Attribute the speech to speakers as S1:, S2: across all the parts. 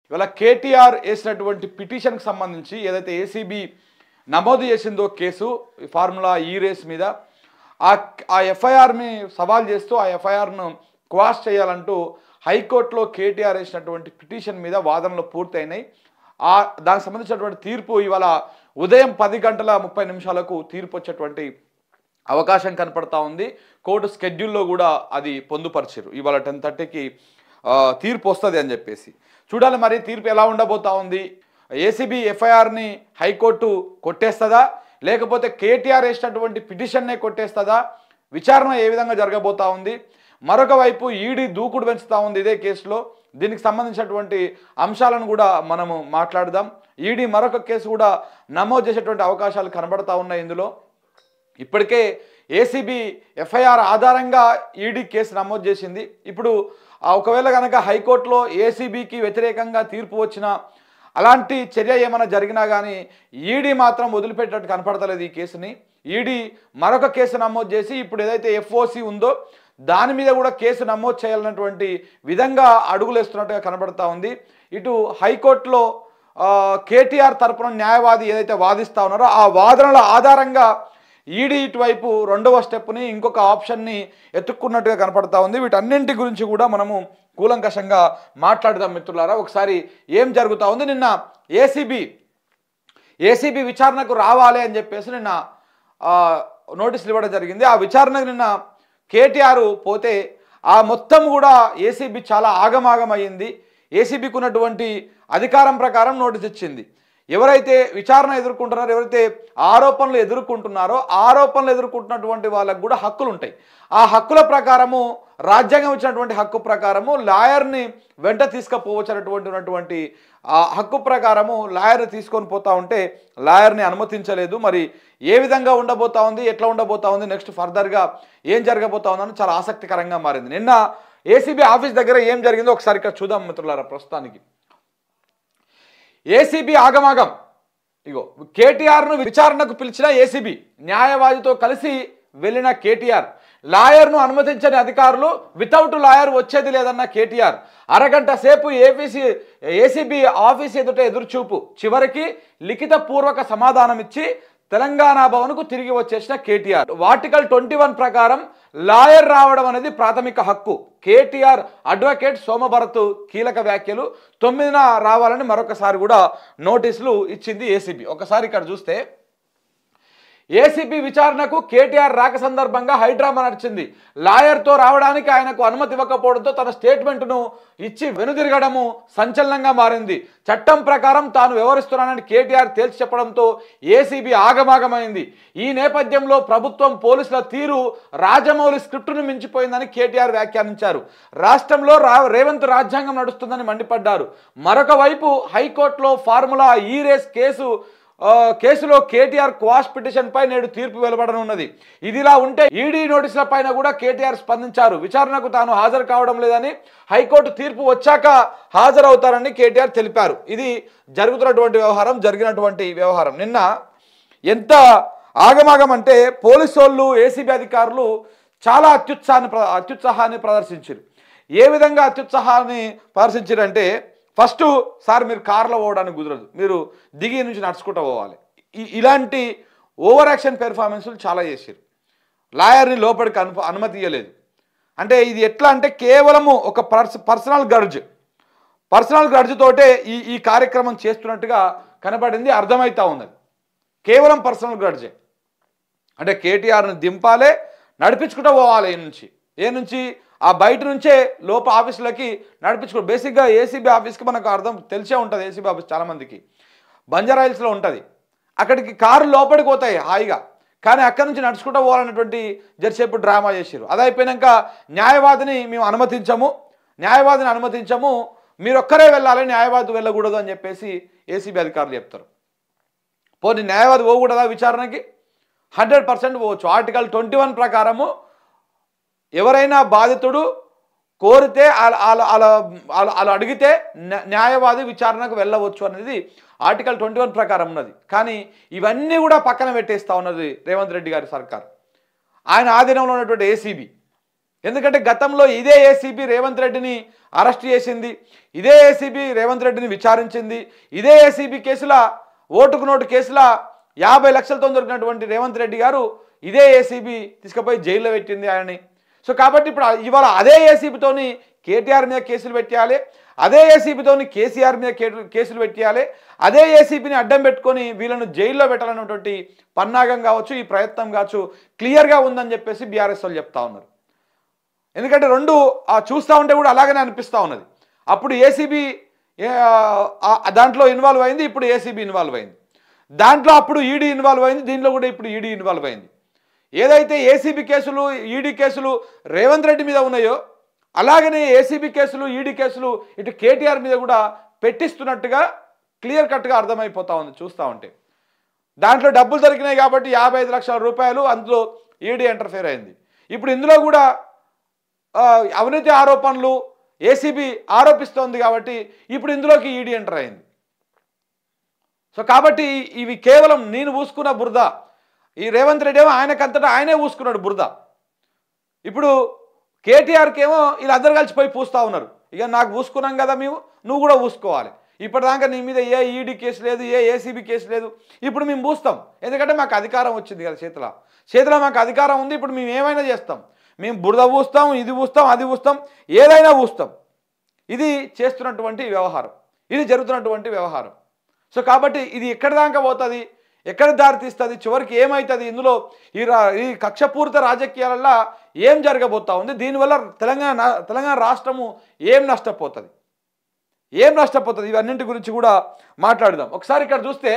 S1: ఇవాళ కేటీఆర్ వేసినటువంటి పిటిషన్కి సంబంధించి ఏదైతే ఏసీబీ నమోదు చేసిందో కేసు ఫార్ములా ఈ రేస్ మీద ఆ ఎఫ్ఐఆర్ని సవాల్ చేస్తూ ఆ ఎఫ్ఐఆర్ను క్వాష్ చేయాలంటూ హైకోర్టులో కేటీఆర్ వేసినటువంటి పిటిషన్ మీద వాదనలు పూర్తయినాయి. దానికి సంబంధించినటువంటి తీర్పు ఇవాళ ఉదయం 10:30 తీర్పు వచ్చేటువంటి అవకాశం కనపడతా ఉంది. కోర్టు స్కెడ్యూల్లో కూడా అది పొందుపరిచారు. ఇవాళ 10:30కి తీర్పు వస్తుంది అని చెప్పేసి చూడాలి. మరి తీర్పు ఎలా ఉండబోతా ఉంది? ఏసీబీ ఎఫ్ఐఆర్ని హైకోర్టు కొట్టేస్తుందా, లేకపోతే కేటీఆర్ వేసినటువంటి పిటిషన్నే కొట్టేస్తుందా? విచారణ ఏ విధంగా జరగబోతా ఉంది? మరొక వైపు ఈడీ దూకుడు పెంచుతూ ఉంది ఇదే కేసులో. దీనికి సంబంధించినటువంటి అంశాలను కూడా మనము మాట్లాడదాం. ఈడీ మరొక కేసు కూడా నమోదు చేసేటువంటి అవకాశాలు కనబడతా ఉన్నాయి. ఇందులో ఇప్పటికే ఏసీబీ ఎఫ్ఐఆర్ ఆధారంగా ఈడీ కేసు నమోదు చేసింది. ఇప్పుడు ఒకవేళ కనుక హైకోర్టులో ఏసీబీకి వ్యతిరేకంగా తీర్పు వచ్చినా, అలాంటి చర్య ఏమైనా జరిగినా కానీ ఈడీ మాత్రం వదిలిపెట్టేటట్టు కనపడతలేదు ఈ కేసుని. ఈడీ మరొక కేసు నమోదు చేసి ఇప్పుడు ఏదైతే ఎఫ్ఓసి ఉందో దాని మీద కూడా కేసు నమోదు చేయాలన్నటువంటి విధంగా అడుగులు వేస్తున్నట్టుగా కనబడతా ఉంది. ఇటు హైకోర్టులో కేటీఆర్ తరపున న్యాయవాది ఏదైతే వాదిస్తూ ఉన్నారో ఆ వాదనల ఆధారంగా ఈడీ ఇటువైపు రెండవ స్టెప్ని ఇంకొక ఆప్షన్ని ఎత్తుక్కున్నట్టుగా కనపడతా ఉంది. వీటన్నింటి గురించి కూడా మనము కూలంకషంగా మాట్లాడదాం మిత్రులారా. ఒకసారి ఏం జరుగుతూ ఉంది? నిన్న ఏసీబీ విచారణకు రావాలి అని చెప్పేసి నిన్న నోటీసులు ఇవ్వడం జరిగింది. ఆ విచారణకు నిన్న కేటీఆర్ పోతే ఆ మొత్తం కూడా ఏసీబీ చాలా ఆగమాగం అయ్యింది. ఏసీబీకి ఉన్నటువంటి అధికారం ప్రకారం నోటీస్ ఇచ్చింది. ఎవరైతే విచారణ ఎదుర్కొంటున్నారో, ఎవరైతే ఆరోపణలు ఎదుర్కొంటున్నటువంటి వాళ్ళకు కూడా హక్కులు ఉంటాయి. ఆ హక్కుల ప్రకారము, రాజ్యాంగం ఇచ్చినటువంటి హక్కు ప్రకారము లాయర్ని వెంట తీసుకుపోవచ్చినటువంటి ఆ హక్కు ప్రకారము లాయర్ని తీసుకొని పోతా ఉంటే లాయర్ని అనుమతించలేదు. మరి ఏ విధంగా ఉండబోతా ఉంది, ఎట్లా ఉండబోతా ఉంది, నెక్స్ట్ ఫర్దర్గా ఏం జరగబోతా ఉందని చాలా ఆసక్తికరంగా మారింది. నిన్న ఏసీబీ ఆఫీస్ దగ్గర ఏం జరిగిందో ఒకసారి ఇక్కడ చూద్దాం మిత్రులారా. ప్రస్తుతానికి ఏసీబీ ఆగమాగం. ఇగో కేటీఆర్ను విచారణకు పిలిచిన ఏసీబీ, న్యాయవాదితో కలిసి వెళ్ళిన కేటీఆర్, లాయర్ను అనుమతించని అధికారులు, వితౌట్ లాయర్ వచ్చేది లేదన్న కేటీఆర్, అరగంట సేపు ఏసీబీ ఆఫీస్ ఎదురుచూపు, చివరికి లిఖిత పూర్వక సమాధానం ఇచ్చి తెలంగాణ భవన్కు తిరిగి వచ్చేసిన కేటీఆర్. ఆర్టికల్ 21 ప్రకారం లాయర్ రావడం అనేది ప్రాథమిక హక్కు. కేటీఆర్ అడ్వకేట్ సోమభరత్ కీలక వ్యాఖ్యలు. 9న రావాలని మరొకసారి కూడా నోటీసులు ఇచ్చింది ఏసీబీ. ఒకసారి ఇక్కడ చూస్తే ఏసీబీ విచారణకు కేటీఆర్ రాక సందర్భంగా హైడ్రామా నడిచింది. లాయర్తో రావడానికి ఆయనకు అనుమతి ఇవ్వకపోవడంతో తన స్టేట్మెంట్ను ఇచ్చి వెనుదిరగడము సంచలనంగా మారింది. చట్టం ప్రకారం తాను వ్యవహరిస్తున్నానని కేటీఆర్ తేల్చి చెప్పడంతో ఏసీబీ ఆగమాగమైంది. ఈ నేపథ్యంలో ప్రభుత్వం, పోలీసుల తీరు రాజమౌళి స్క్రిప్టును మించిపోయిందని కేటీఆర్ వ్యాఖ్యానించారు. రాష్ట్రంలో రేవంత్ రాజ్యాంగం నడుస్తుందని మండిపడ్డారు. మరొక వైపు హైకోర్టులో ఫార్ములా ఈ రేస్ కేసులో కేటీఆర్ క్వాష్ పిటిషన్ పై నేడు తీర్పు వెలువడనున్నది. ఇదిలా ఉంటే ఈడీ నోటీసుల పైన కూడా కేటీఆర్ స్పందించారు. విచారణకు తాను హాజరు కావడం లేదని, హైకోర్టు తీర్పు వచ్చాక హాజరవుతారని కేటీఆర్ తెలిపారు. ఇది జరిగినటువంటి వ్యవహారం. నిన్న ఎంత ఆగమాగం అంటే పోలీసు వాళ్ళు, ఏసీబీ అధికారులు చాలా అత్యుత్సాహాన్ని ప్రదర్శించారు. ఏ విధంగా అత్యుత్సాహాన్ని ప్రదర్శించారంటే, ఫస్ట్ సార్ మీరు కార్లో పోవడానికి కుదరదు, మీరు దిగి నుంచి నడుచుకుంటూ పోవాలి. ఇలాంటి ఓవర్ యాక్షన్ పెర్ఫార్మెన్స్లు చాలా చేశారు. లాయర్ని లోపలికి అనుమతి ఇవ్వలేదు. అంటే ఇది ఎట్లా అంటే కేవలము ఒక పర్సనల్ గ్రడ్జ్ తోటే ఈ కార్యక్రమం చేస్తున్నట్టుగా కనబడింది, అర్థమవుతా ఉన్నది. కేవలం పర్సనల్ గ్రడ్జే. అంటే కేటీఆర్ని దింపాలే, నడిపించుకుంటూ పోవాలి. ఏ నుంచి ఆ బయట నుంచే ఆఫీసులకి నడిపించుకో. బేసిక్గా ఏసీబీ ఆఫీస్కి మనకు తెలిసే ఉంటుంది. ఏసీబీ ఆఫీస్ చాలామందికి బంజారాహిల్స్లో ఉంటుంది. అక్కడికి కారు లోపలికి పోతాయి హాయిగా, కానీ అక్కడి నుంచి నడుచుకుంటూ పోవాలన్నటువంటి జర్సేపు డ్రామా చేశారు. అది అయిపోయాక న్యాయవాదిని మేము అనుమతించము, మీరు ఒక్కరే వెళ్ళాలి, న్యాయవాది వెళ్ళకూడదు అని చెప్పేసి ఏసీబీ అధికారులు చెప్తారు. పోనీ న్యాయవాది పోకూడదా విచారణకి? 100% పోవచ్చు. ఆర్టికల్ 21 ప్రకారము ఎవరైనా బాధితుడు కోరితే అలా అడిగితే న్యాయవాది విచారణకు వెళ్ళవచ్చు అనేది ఆర్టికల్ 21 ప్రకారం ఉన్నది. కానీ ఇవన్నీ కూడా పక్కన పెట్టేస్తూ ఉన్నది రేవంత్ రెడ్డి గారి సర్కార్. ఆయన ఆధీనంలో ఉన్నటువంటి ఏసీబీ ఎందుకంటే గతంలో ఇదే ఏసీబీ రేవంత్ రెడ్డిని అరెస్ట్ చేసింది, ఇదే ఏసీబీ రేవంత్ రెడ్డిని విచారించింది, ఇదే ఏసీబీ కేసుల ఓటుకు నోటు కేసుల 50 లక్షలతో దొరికినటువంటి రేవంత్ రెడ్డి గారు ఇదే ఏసీబీ తీసుకుపోయి జైల్లో పెట్టింది ఆయనని. సో కాబట్టి ఇప్పుడు ఇవాళ అదే ఏసీబీతోని కేటీఆర్ మీద కేసులు పెట్టేయాలి, అదే ఏసీబీతోని కేసీఆర్ మీద కేసులు పెట్టేయాలి, అదే ఏసీబీని అడ్డం పెట్టుకొని వీళ్ళను జైల్లో పెట్టాలన్నటువంటి పన్నాగం కావచ్చు, ఈ ప్రయత్నం కావచ్చు క్లియర్గా ఉందని చెప్పేసి బీఆర్ఎస్ వాళ్ళు చెప్తా ఉన్నారు. ఎందుకంటే రెండు చూస్తూ ఉంటే కూడా అలాగనే అనిపిస్తూ ఉన్నది. అప్పుడు ఏసీబీ దాంట్లో ఇన్వాల్వ్ అయింది, ఇప్పుడు ఏసీబీ ఇన్వాల్వ్ అయింది. దాంట్లో అప్పుడు ఈడీ ఇన్వాల్వ్ అయింది, దీంట్లో కూడా ఇప్పుడు ఈడీ ఇన్వాల్వ్ అయింది. ఏదైతే ఏసీబీ కేసులు ఈడీ కేసులు రేవంత్ రెడ్డి మీద ఉన్నాయో అలాగనే ఏసీబీ కేసులు ఈడీ కేసులు ఇటు కేటీఆర్ మీద కూడా పెట్టిస్తున్నట్టుగా క్లియర్ కట్గా అర్థమైపోతా ఉంది చూస్తూ ఉంటే. దాంట్లో డబ్బులు దొరికినాయి కాబట్టి 55 లక్షల రూపాయలు అందులో ఈడీ ఇంటర్ఫేర్ అయింది. ఇప్పుడు ఇందులో కూడా అవినీతి ఆరోపణలు ఏసీబీ ఆరోపిస్తోంది కాబట్టి ఇప్పుడు ఇందులోకి ఈడీ ఎంటర్ అయింది. సో కాబట్టి ఇవి కేవలం నేను పూసుకున్న బురద. ఈ రేవంత్ రెడ్డి ఏమో ఆయనకంతటా ఆయనే పూసుకున్నాడు బురద. ఇప్పుడు కేటీఆర్కి ఏమో వీళ్ళందరూ కలిసిపోయి పూస్తూ ఉన్నారు. ఇక నాకు పూసుకున్నాం కదా నువ్వు కూడా పూసుకోవాలి. ఇప్పటిదాకా నీ మీద ఏ ఈడీ కేసు లేదు, ఏ ఏసీబీ కేసు లేదు, ఇప్పుడు మేము పూస్తాం. ఎందుకంటే మాకు అధికారం వచ్చింది కదా చేతిలో మాకు అధికారం ఉంది. ఇప్పుడు మేము ఏమైనా చేస్తాం, మేము బురద పూస్తాం, ఇది పూస్తాం, అది పూస్తాం, ఏదైనా పూస్తాం. ఇది చేస్తున్నటువంటి వ్యవహారం, ఇది జరుగుతున్నటువంటి వ్యవహారం. సో కాబట్టి ఇది ఎక్కడి దాకా పోతుంది, ఎక్కడ దారి తీస్తుంది, చివరికి ఏమవుతుంది, ఇందులో ఈ కక్షపూరిత రాజకీయాలలో ఏం జరగబోతా ఉంది, దీనివల్ల తెలంగాణ రాష్ట్రము ఏం నష్టపోతుంది, ఇవన్నింటి గురించి కూడా మాట్లాడదాం. ఒకసారి ఇక్కడ చూస్తే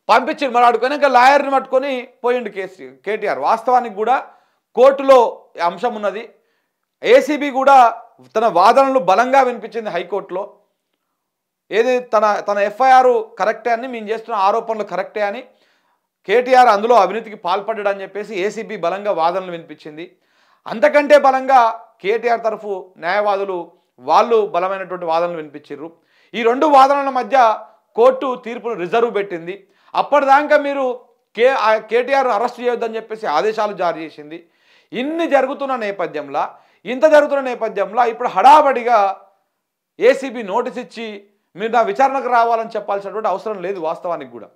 S1: పంపించిండు మరి ఇంకా లాయర్ని పట్టుకొని పోయిండు కేటీఆర్. వాస్తవానికి కూడా కోర్టులో అంశం ఉన్నది. ఏసీబీ కూడా తన వాదనలు బలంగా వినిపించింది హైకోర్టులో. ఏది తన ఎఫ్ఐఆర్ కరెక్టే అని, మేము చేస్తున్న ఆరోపణలు కరెక్టే అని, కేటీఆర్ అందులో అవినీతికి పాల్పడ్డాడని చెప్పేసి ఏసీబీ బలంగా వాదనలు వినిపించింది. అంతకంటే బలంగా కేటీఆర్ తరఫు న్యాయవాదులు వాళ్ళు బలమైనటువంటి వాదనలు వినిపించారు. ఈ రెండు వాదనల మధ్య కోర్టు తీర్పును రిజర్వ్ పెట్టింది. అప్పటిదాకా మీరు కేటీఆర్ అరెస్ట్ చేయొద్దని చెప్పేసి ఆదేశాలు జారీ చేసింది. ఇంత జరుగుతున్న నేపథ్యంలో ఇప్పుడు హడాబడిగా ఏసీబీ నోటీస్ ఇచ్చి మీరు నా విచారణకు రావాలని చెప్పాల్సినటువంటి అవసరం లేదు. వాస్తవానికి కూడా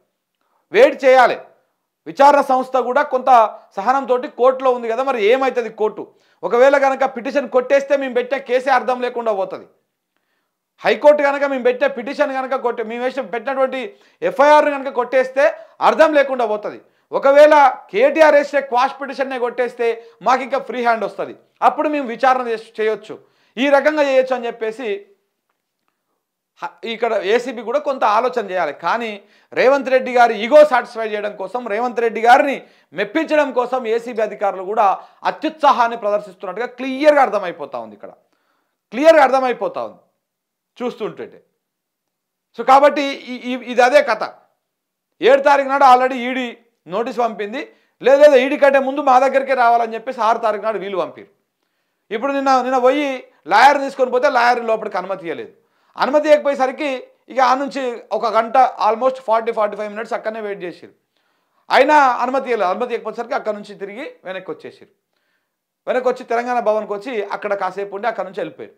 S1: వెయిట్ చేయాలి. విచారణ సంస్థ కూడా కొంత సహనంతో కోర్టులో ఉంది కదా, మరి ఏమవుతుంది కోర్టు ఒకవేళ కనుక పిటిషన్ కొట్టేస్తే మేము పెట్టే కేసే అర్థం లేకుండా పోతుంది. హైకోర్టు కనుక మేము పెట్టే పిటిషన్ కనుక మేము పెట్టినటువంటి ఎఫ్ఐఆర్ కనుక కొట్టేస్తే అర్థం లేకుండా పోతుంది. ఒకవేళ కేటీఆర్ వేసే క్వాష్ పిటిషన్నే కొట్టేస్తే మాకు ఇంకా ఫ్రీ హ్యాండ్ వస్తుంది, అప్పుడు మేము విచారణ చేయొచ్చు, ఈ రకంగా చేయొచ్చు అని చెప్పేసి ఇక్కడ ఏసీబీ కూడా కొంత ఆలోచన చేయాలి. కానీ రేవంత్ రెడ్డి గారి ఈగో సాటిస్ఫై చేయడం కోసం, రేవంత్ రెడ్డి గారిని మెప్పించడం కోసం ఏసీబీ అధికారులు కూడా అత్యుత్సాహాన్ని ప్రదర్శిస్తున్నట్టుగా క్లియర్గా అర్థమైపోతా ఉంది. ఇక్కడ క్లియర్గా అర్థమైపోతా ఉంది చూస్తుంటే. సో కాబట్టి ఇది అదే కథ. 7 తారీఖు నాడు ఆల్రెడీ ఈడీ నోటీస్ పంపింది. లేదా ఈడీ కంటే ముందు మా దగ్గరికే రావాలని చెప్పేసి 6 తారీఖు నాడు వీలు పంపారు. ఇప్పుడు నిన్న పోయి లాయర్ తీసుకొని పోతే లాయర్ లోపలికి అనుమతి ఇవ్వలేదు. అనుమతి ఇవ్వకపోయేసరికి ఇక ఆ నుంచి ఒక గంట ఆల్మోస్ట్ 40-45 మినిట్స్ అక్కడనే వెయిట్ చేసారు. అయినా అనుమతి ఇవ్వలేదు. అనుమతి ఇవ్వకపోయేసరికి అక్కడ నుంచి తిరిగి వెనక్కి వచ్చేసారు. వెనక్కి వచ్చి తెలంగాణ భవన్కి వచ్చి అక్కడ కాసేపు ఉండి అక్కడ నుంచి వెళ్ళిపోయారు.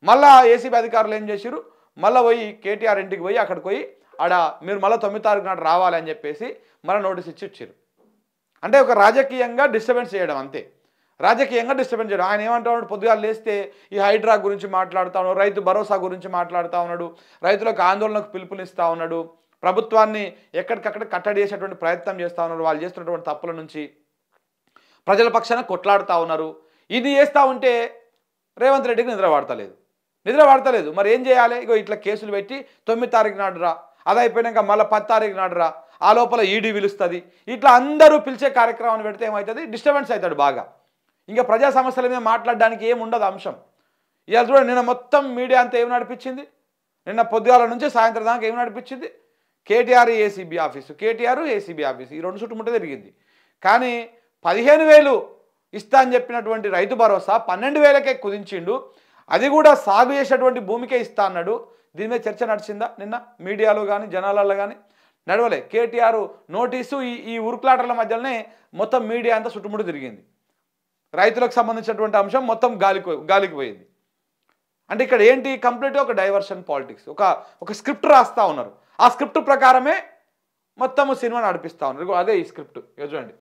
S1: మళ్ళీ ఏసీబీ అధికారులు ఏం చేశారు, మళ్ళీ పోయి కేటీఆర్ ఇంటికి పోయి అక్కడికి పోయి మీరు మళ్ళీ 9 తారీఖు నాడు రావాలి అని చెప్పేసి మళ్ళీ నోటీస్ ఇచ్చారు. అంటే ఒక రాజకీయంగా డిస్టర్బెన్స్ చేయడం, అంతే. రాజకీయంగా డిస్టర్బెన్స్ చేయడం. ఆయన ఏమంటున్నాడు, పొద్దుగా లేస్తే ఈ హైడ్రా గురించి మాట్లాడుతూ ఉన్నాడు, రైతు భరోసా గురించి మాట్లాడుతూ ఉన్నాడు, రైతులకు ఆందోళనకు పిలుపునిస్తూ ఉన్నాడు, ప్రభుత్వాన్ని ఎక్కడికక్కడ కట్టడి చేసేటువంటి ప్రయత్నం చేస్తూ ఉన్నారు, వాళ్ళు చేస్తున్నటువంటి తప్పుల నుంచి ప్రజల పక్షాన కొట్లాడుతూ ఉన్నారు. ఇది చేస్తూ ఉంటే రేవంత్ రెడ్డికి నిద్ర పడతలేదు. మరి ఏం చేయాలి? ఇగో ఇట్లా కేసులు పెట్టి 9 తారీఖు నాడు రా, అది అయిపోయినాక మళ్ళీ 10 తారీఖు నాడు రా, ఆ లోపల ఈడీ పిలుస్తుంది, ఇట్లా అందరూ పిలిచే కార్యక్రమాన్ని పెడితే ఏమవుతుంది, డిస్టర్బెన్స్ అవుతాడు బాగా. ఇంకా ప్రజా సమస్యల మీద మాట్లాడడానికి ఏముండదు అంశం. ఇవాళ చూడండి, నిన్న మొత్తం మీడియా అంతా ఏం నడిపించింది, నిన్న పొద్దుగాల నుంచి సాయంత్రం దాకా ఏం నడిపించింది, కేటీఆర్ ఏసీబీ ఆఫీసు ఈ రెండు చుట్టుముట్టే తిరిగింది. కానీ 15,000 ఇస్తా అని చెప్పినటువంటి రైతు భరోసా 12,000కే కుదించిండు. అది కూడా సాగు చేసేటువంటి భూమికే ఇస్తా అన్నాడు. దీని మీద చర్చ నడిచిందా నిన్న మీడియాలో కానీ జనాలలో కానీ? నడవలే. కేటీఆర్ నోటీసు ఈ ఉరుకులాటల మధ్యలోనే మొత్తం మీడియా అంతా చుట్టుముట్టు తిరిగింది. రైతులకు సంబంధించినటువంటి అంశం మొత్తం గాలికి పోయింది. అంటే ఇక్కడ ఏంటి, కంప్లీట్గా ఒక డైవర్షన్ పాలిటిక్స్, ఒక స్క్రిప్ట్ రాస్తా ఉన్నారు. ఆ స్క్రిప్ట్ ప్రకారమే మొత్తం సినిమా నడిపిస్తా ఉన్నారు. అదే ఈ స్క్రిప్ట్ చూడండి.